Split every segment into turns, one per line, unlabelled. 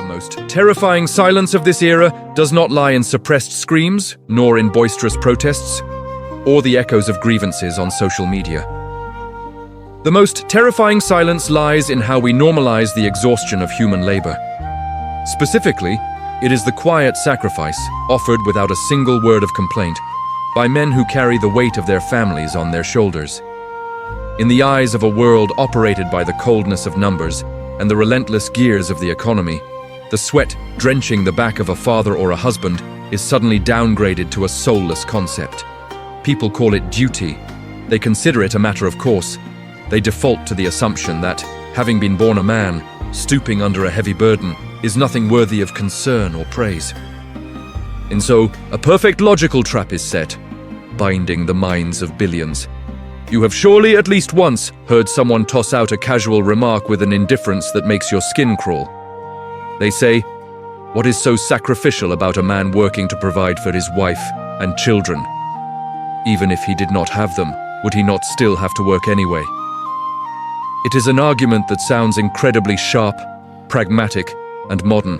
The most terrifying silence of this era does not lie in suppressed screams, nor in boisterous protests, or the echoes of grievances on social media. The most terrifying silence lies in how we normalize the exhaustion of human labor. Specifically, it is the quiet sacrifice, offered without a single word of complaint, by men who carry the weight of their families on their shoulders. In the eyes of a world operated by the coldness of numbers and the relentless gears of the economy, the sweat drenching the back of a father or a husband is suddenly downgraded to a soulless concept. People call it duty. They consider it a matter of course. They default to the assumption that, having been born a man, stooping under a heavy burden is nothing worthy of concern or praise. And so, a perfect logical trap is set, binding the minds of billions. You have surely at least once heard someone toss out a casual remark with an indifference that makes your skin crawl. They say, "What is so sacrificial about a man working to provide for his wife and children? Even if he did not have them, would he not still have to work anyway?" It is an argument that sounds incredibly sharp, pragmatic, and modern.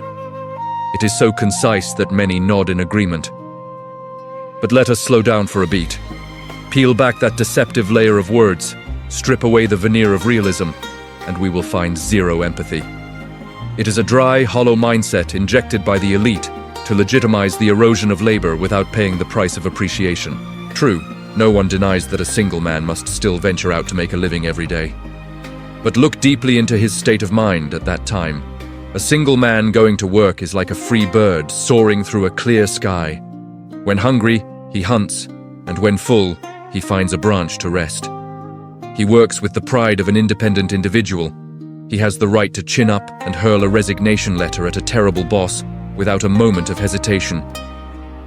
It is so concise that many nod in agreement. But let us slow down for a beat. Peel back that deceptive layer of words, strip away the veneer of realism, and we will find zero empathy. It is a dry, hollow mindset injected by the elite to legitimize the erosion of labor without paying the price of appreciation. True, no one denies that a single man must still venture out to make a living every day. But look deeply into his state of mind at that time. A single man going to work is like a free bird soaring through a clear sky. When hungry, he hunts, and when full, he finds a branch to rest. He works with the pride of an independent individual. He has the right to chin up and hurl a resignation letter at a terrible boss without a moment of hesitation.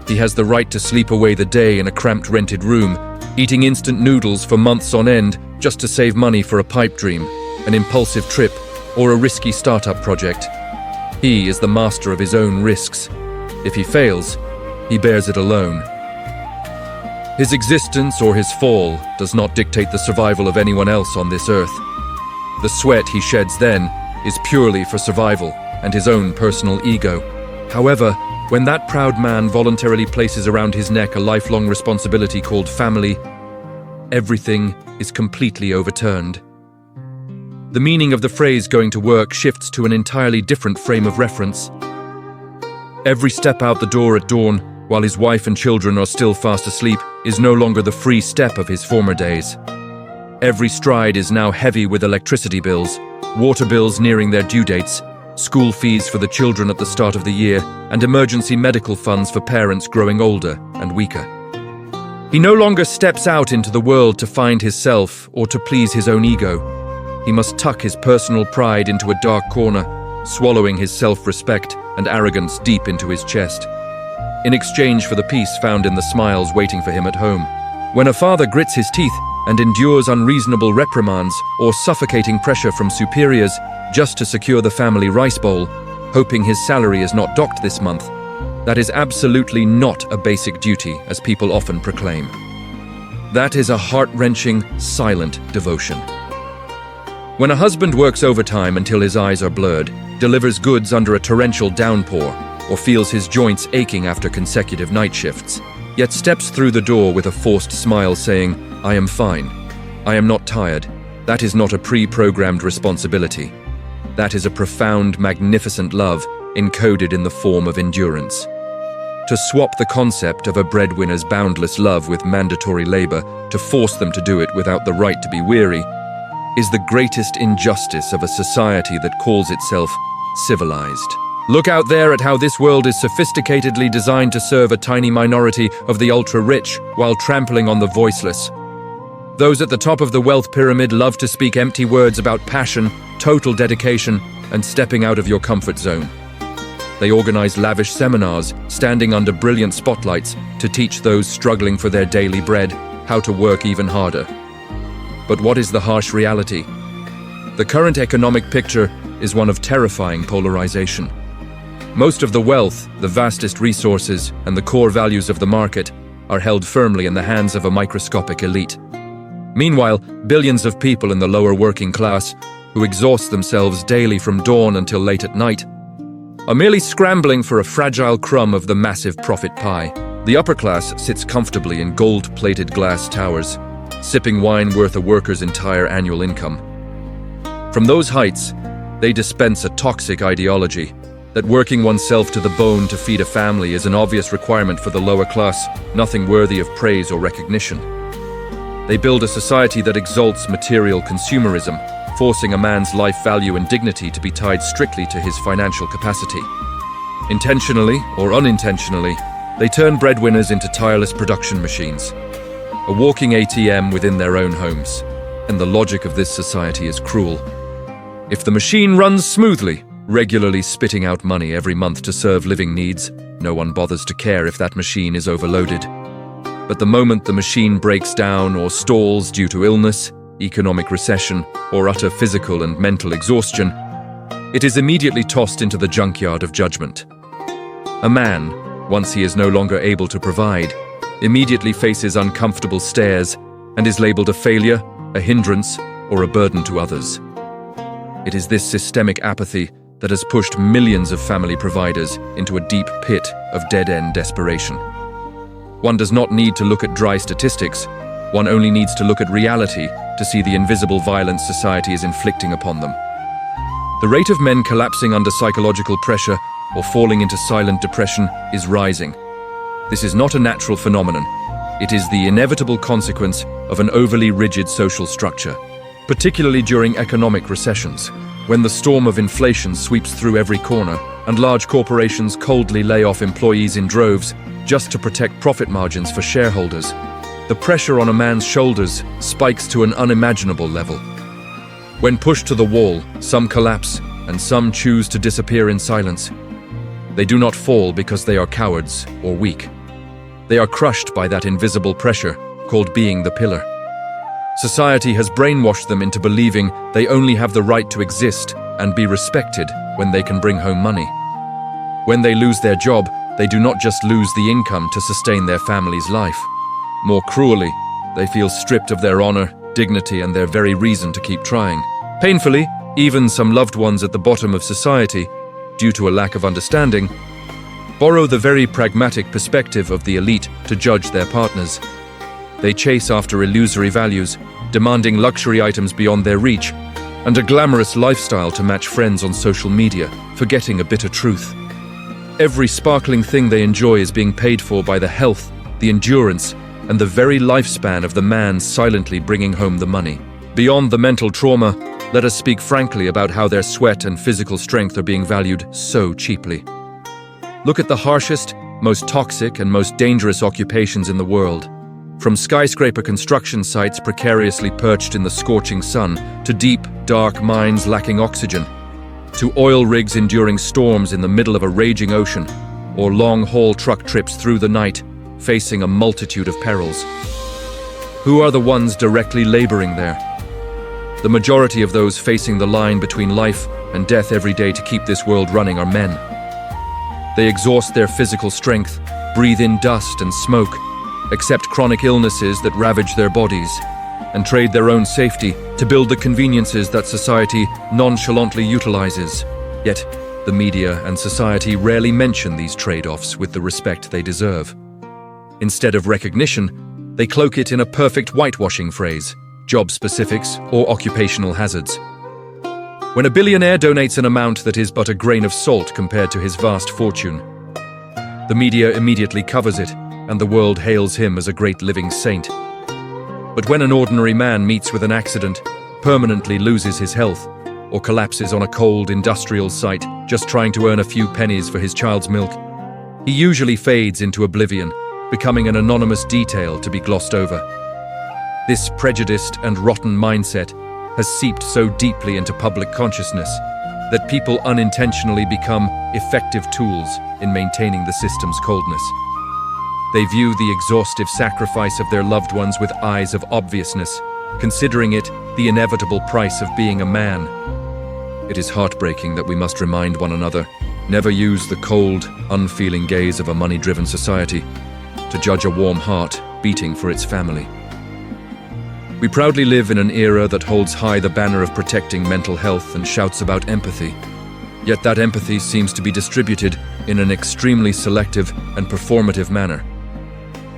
He has the right to sleep away the day in a cramped rented room, eating instant noodles for months on end just to save money for a pipe dream, an impulsive trip, or a risky startup project. He is the master of his own risks. If he fails, he bears it alone. His existence or his fall does not dictate the survival of anyone else on this earth. The sweat he sheds then is purely for survival and his own personal ego. However, when that proud man voluntarily places around his neck a lifelong responsibility called family, everything is completely overturned. The meaning of the phrase going to work shifts to an entirely different frame of reference. Every step out the door at dawn, while his wife and children are still fast asleep, is no longer the free step of his former days. Every stride is now heavy with electricity bills, water bills nearing their due dates, school fees for the children at the start of the year, and emergency medical funds for parents growing older and weaker. He no longer steps out into the world to find himself or to please his own ego. He must tuck his personal pride into a dark corner, swallowing his self-respect and arrogance deep into his chest, in exchange for the peace found in the smiles waiting for him at home. When a father grits his teeth and endures unreasonable reprimands or suffocating pressure from superiors just to secure the family rice bowl, hoping his salary is not docked this month, that is absolutely not a basic duty, as people often proclaim. That is a heart-wrenching, silent devotion. When a husband works overtime until his eyes are blurred, delivers goods under a torrential downpour, or feels his joints aching after consecutive night shifts, yet steps through the door with a forced smile saying, "I am fine. I am not tired," that is not a pre-programmed responsibility. That is a profound, magnificent love encoded in the form of endurance. To swap the concept of a breadwinner's boundless love with mandatory labor, to force them to do it without the right to be weary, is the greatest injustice of a society that calls itself civilized. Look out there at how this world is sophisticatedly designed to serve a tiny minority of the ultra-rich while trampling on the voiceless. Those at the top of the wealth pyramid love to speak empty words about passion, total dedication, and stepping out of your comfort zone. They organize lavish seminars, standing under brilliant spotlights, to teach those struggling for their daily bread how to work even harder. But what is the harsh reality? The current economic picture is one of terrifying polarization. Most of the wealth, the vastest resources, and the core values of the market are held firmly in the hands of a microscopic elite. Meanwhile, billions of people in the lower working class, who exhaust themselves daily from dawn until late at night, are merely scrambling for a fragile crumb of the massive profit pie. The upper class sits comfortably in gold-plated glass towers, sipping wine worth a worker's entire annual income. From those heights, they dispense a toxic ideology that working oneself to the bone to feed a family is an obvious requirement for the lower class, nothing worthy of praise or recognition. They build a society that exalts material consumerism, forcing a man's life value and dignity to be tied strictly to his financial capacity. Intentionally or unintentionally, they turn breadwinners into tireless production machines, a walking ATM within their own homes. And the logic of this society is cruel. If the machine runs smoothly, regularly spitting out money every month to serve living needs, no one bothers to care if that machine is overloaded. But the moment the machine breaks down or stalls due to illness, economic recession, or utter physical and mental exhaustion, it is immediately tossed into the junkyard of judgment. A man, once he is no longer able to provide, immediately faces uncomfortable stares and is labeled a failure, a hindrance, or a burden to others. It is this systemic apathy that has pushed millions of family providers into a deep pit of dead-end desperation. One does not need to look at dry statistics, one only needs to look at reality to see the invisible violence society is inflicting upon them. The rate of men collapsing under psychological pressure or falling into silent depression is rising. This is not a natural phenomenon. It is the inevitable consequence of an overly rigid social structure, particularly during economic recessions, when the storm of inflation sweeps through every corner and large corporations coldly lay off employees in droves just to protect profit margins for shareholders. The pressure on a man's shoulders spikes to an unimaginable level. When pushed to the wall, some collapse and some choose to disappear in silence. They do not fall because they are cowards or weak. They are crushed by that invisible pressure called being the pillar. Society has brainwashed them into believing they only have the right to exist and be respected when they can bring home money. When they lose their job, they do not just lose the income to sustain their family's life. More cruelly, they feel stripped of their honor, dignity, and their very reason to keep trying. Painfully, even some loved ones at the bottom of society, due to a lack of understanding, borrow the very pragmatic perspective of the elite to judge their partners. They chase after illusory values, demanding luxury items beyond their reach, and a glamorous lifestyle to match friends on social media, forgetting a bitter truth. Every sparkling thing they enjoy is being paid for by the health, the endurance, and the very lifespan of the man silently bringing home the money. Beyond the mental trauma, let us speak frankly about how their sweat and physical strength are being valued so cheaply. Look at the harshest, most toxic, and most dangerous occupations in the world. From skyscraper construction sites precariously perched in the scorching sun, to deep, dark mines lacking oxygen, to oil rigs enduring storms in the middle of a raging ocean, or long-haul truck trips through the night, facing a multitude of perils. Who are the ones directly laboring there? The majority of those facing the line between life and death every day to keep this world running are men. They exhaust their physical strength, breathe in dust and smoke, accept chronic illnesses that ravage their bodies, and trade their own safety to build the conveniences that society nonchalantly utilizes. Yet, the media and society rarely mention these trade-offs with the respect they deserve. Instead of recognition, they cloak it in a perfect whitewashing phrase, job specifics, or occupational hazards. When a billionaire donates an amount that is but a grain of salt compared to his vast fortune, the media immediately covers it, and the world hails him as a great living saint. But when an ordinary man meets with an accident, permanently loses his health, or collapses on a cold industrial site just trying to earn a few pennies for his child's milk, he usually fades into oblivion, becoming an anonymous detail to be glossed over. This prejudiced and rotten mindset has seeped so deeply into public consciousness that people unintentionally become effective tools in maintaining the system's coldness. They view the exhaustive sacrifice of their loved ones with eyes of obviousness, considering it the inevitable price of being a man. It is heartbreaking that we must remind one another, never use the cold, unfeeling gaze of a money-driven society to judge a warm heart beating for its family. We proudly live in an era that holds high the banner of protecting mental health and shouts about empathy. Yet that empathy seems to be distributed in an extremely selective and performative manner.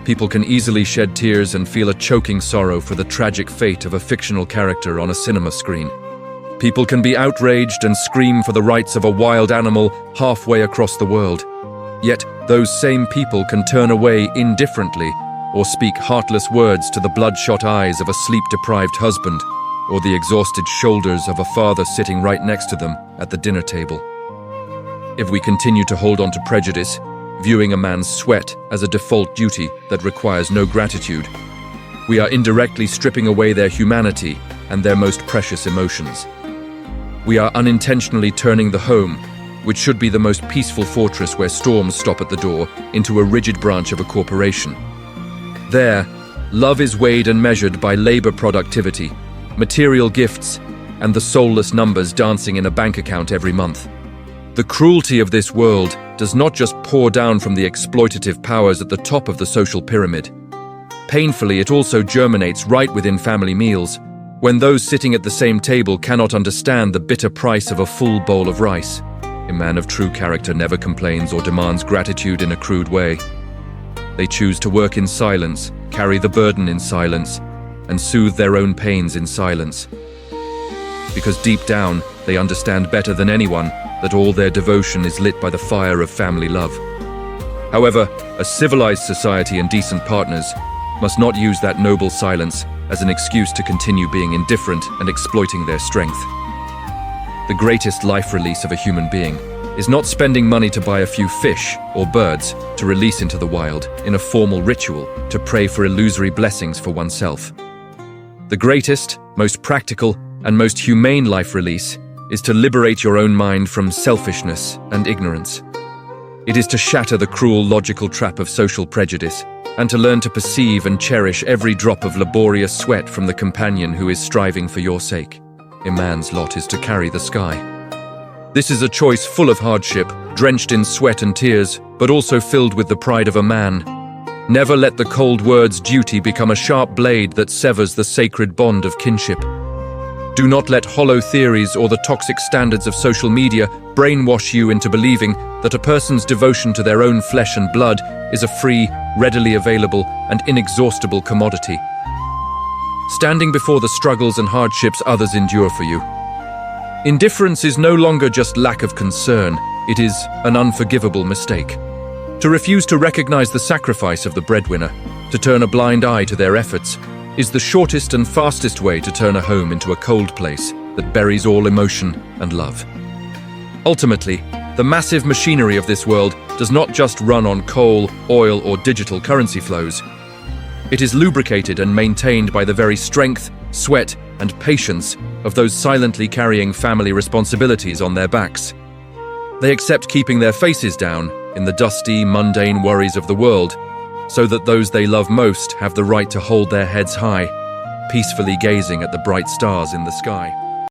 People can easily shed tears and feel a choking sorrow for the tragic fate of a fictional character on a cinema screen. People can be outraged and scream for the rights of a wild animal halfway across the world. Yet those same people can turn away indifferently or speak heartless words to the bloodshot eyes of a sleep-deprived husband or the exhausted shoulders of a father sitting right next to them at the dinner table. If we continue to hold on to prejudice, viewing a man's sweat as a default duty that requires no gratitude, we are indirectly stripping away their humanity and their most precious emotions. We are unintentionally turning the home, which should be the most peaceful fortress where storms stop at the door, into a rigid branch of a corporation. There, love is weighed and measured by labor productivity, material gifts, and the soulless numbers dancing in a bank account every month. The cruelty of this world does not just pour down from the exploitative powers at the top of the social pyramid. Painfully, it also germinates right within family meals, when those sitting at the same table cannot understand the bitter price of a full bowl of rice. A man of true character never complains or demands gratitude in a crude way. They choose to work in silence, carry the burden in silence, and soothe their own pains in silence. Because deep down, they understand better than anyone that all their devotion is lit by the fire of family love. However, a civilized society and decent partners must not use that noble silence as an excuse to continue being indifferent and exploiting their strength. The greatest life release of a human being is not spending money to buy a few fish or birds to release into the wild in a formal ritual to pray for illusory blessings for oneself. The greatest, most practical, and most humane life release is to liberate your own mind from selfishness and ignorance. It is to shatter the cruel logical trap of social prejudice and to learn to perceive and cherish every drop of laborious sweat from the companion who is striving for your sake. A man's lot is to carry the sky. This is a choice full of hardship, drenched in sweat and tears, but also filled with the pride of a man. Never let the cold words duty become a sharp blade that severs the sacred bond of kinship. Do not let hollow theories or the toxic standards of social media brainwash you into believing that a person's devotion to their own flesh and blood is a free, readily available, and inexhaustible commodity. Standing before the struggles and hardships others endure for you. Indifference is no longer just lack of concern, it is an unforgivable mistake. To refuse to recognize the sacrifice of the breadwinner, to turn a blind eye to their efforts, is the shortest and fastest way to turn a home into a cold place that buries all emotion and love. Ultimately, the massive machinery of this world does not just run on coal, oil, or digital currency flows. It is lubricated and maintained by the very strength, sweat, and patience of those silently carrying family responsibilities on their backs. They accept keeping their faces down in the dusty, mundane worries of the world, so that those they love most have the right to hold their heads high, peacefully gazing at the bright stars in the sky.